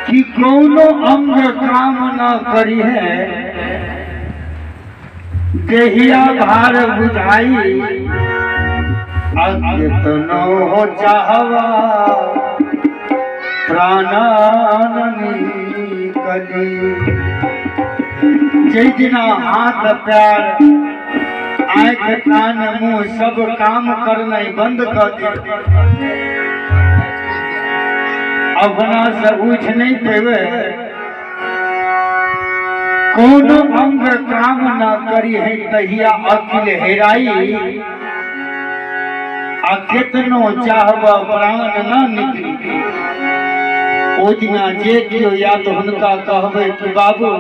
कि कौनो अंग काम न करी है, देहिया भार बुझाई, कितनो हो चाहवा प्राणाननी कली। जय दिना हाथ पैर आँख कान मुंह सब काम करना बंद कर दे, अपना से उठ नहीं पेवे, कोनो अंग काम न करी है, तहिया अकिल हेराई, आ कितनो चाहबा प्राण न निकली। ओ दिना जे कियो या तो हुनका कहबे कि बाबू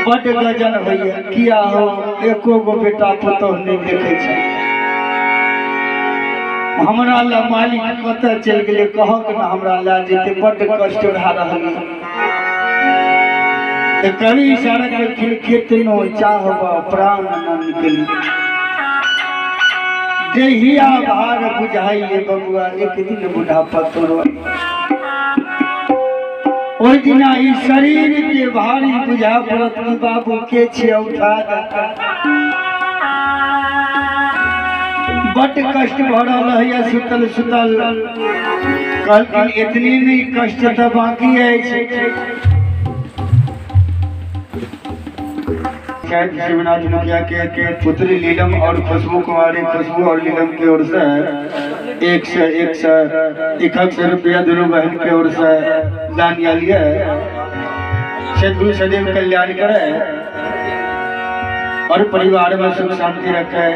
बड़ गजन होइए, किया हो एको गो बेटा पुतोह नहीं देखे छै, हमरा ला मालिक कत चल गए, कहक न हमरा ला जेते, बड़ कष्ट भा रहल है। कवि सड़क कितनो चाहबा प्राण न निकली, देहिया भार बुझाइए बबुआ, एक दिन बुढ़ापा तोरो। ओहि दिना ई शरीर के भारी बुझा पड़त कि बाबू के छिया उठा जाता, बट कष्ट भरल है सुतल सुतल, कहलखिन इतनी नहीं कष्ट तो बाकी है। शायद शिवनाथ मुखिया के पुत्री लीलम और खुशबू कुमारी, खुशबू और लीलम की ओर से 100 रुपया दोनों बहन की ओर से दान लिया है। सदगुरु सदैव कल्याण करे और परिवार में सुख शांति रखे।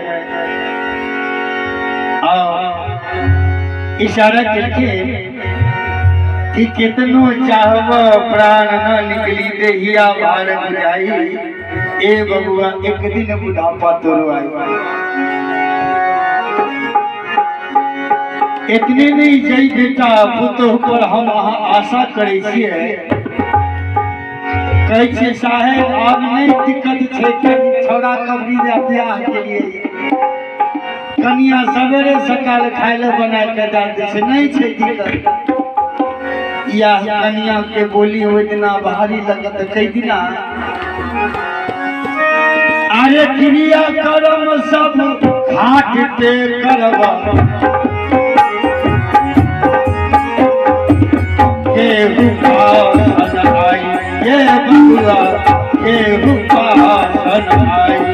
इशारा करके कि कितनो चाहबो प्राण न निकली, देहिया भार बुझाई, ए बबुआ एक दिन बुढ़ापा तोरो आई। इतने नहीं जय बेटा पुतोह पर हम आशा करे छिए, कहै छै साहेब आब नहीं दिक्कत छै, छोड़ा कबरी ब्याह के लिए कनिया सवेरे सकाल खाए ले बना के दे दे छै, नहीं छै दिक्कत। या कनिया के बोली ओहि दिना भारी लगत, कई दिना अरे क्रिया कर्म सब घाट पे करवा, केहू पासन आई, ये बबुआ केहू पासन आई।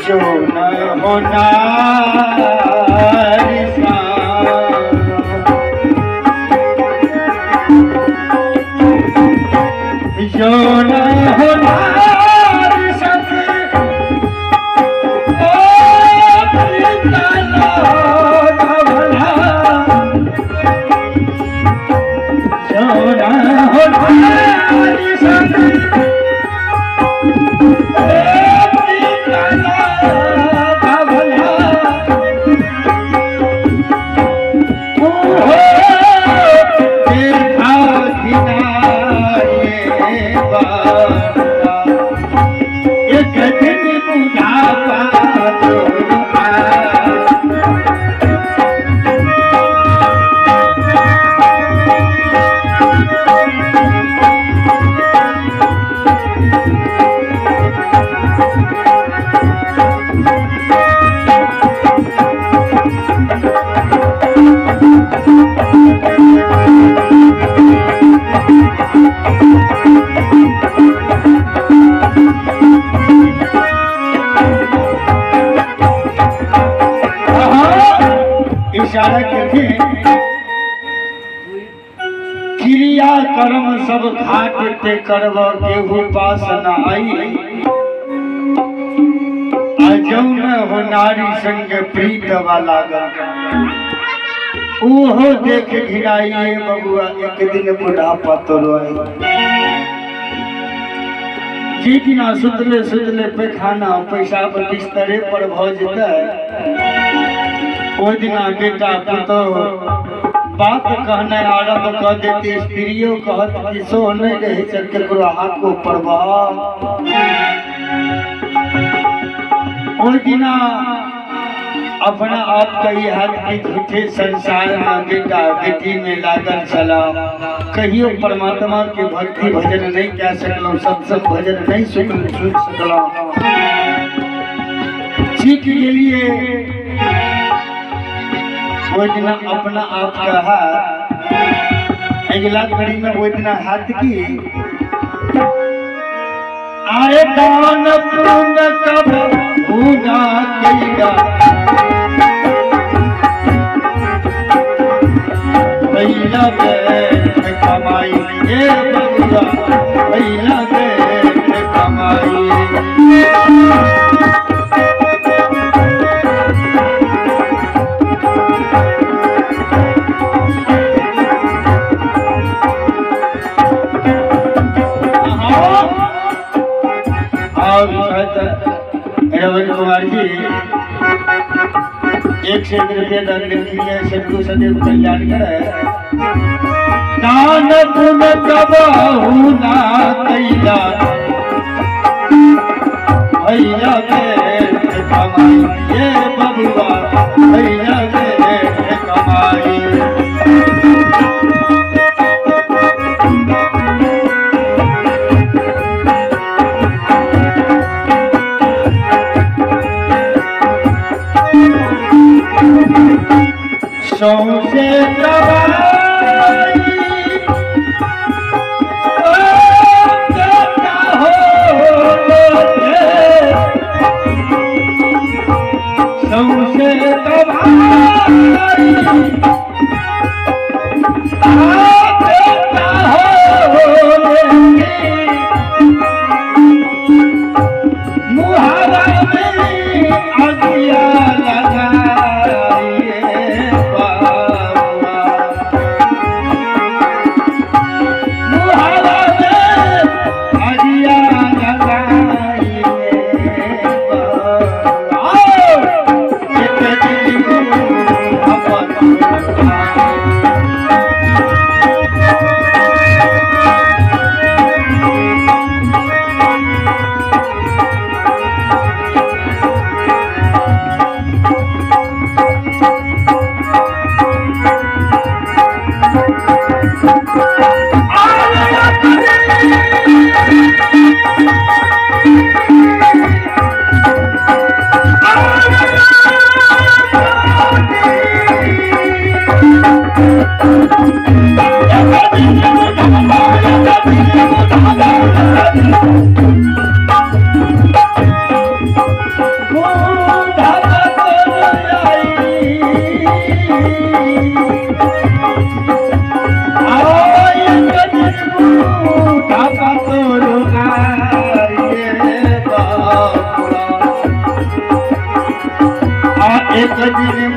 जो न होना जो न होना सब घाट पे करब केहू पास न आई जौन हो नारी संग प्रीत वाला ओहो देख घिनाइए बबुआ एक दिन बुढ़ापा तोरो जी दिना सुतले सुतले पैखाना पेशाब बिस्तरे पर भ जेतै ओहि दिना बेटा पुतोह बात कहना आरंभ कर देते स्त्रियों कहत कि सो नहीं रहे चल केकरो हाथ को प्रभाव ओहि दिना अपना आप कई हाथ के झूठे संसार में बेटा बेटी में लागल चला कहियो परमात्मा के भक्ति भजन नहीं कह सकलो सत्संग भजन नहीं सुन सकलो सीख के लिए वो दिन अपना आप कहा अगला घड़ी में वो दिन हाथ की आए दान पुण्य कब भूना कईगा पहिला के कमाई ये बबुआ पहिला के कमाई रवि कुमार जी 1 से 1 रुपया दान देती है सदगुरु सदैव कल्याण करे दान पुण्य कबहू ना कईला भैया के कमाई ये बबुआ भैया के कमाई सौसे कमाई सौसे मुहारा में अगिया लगा एक दिन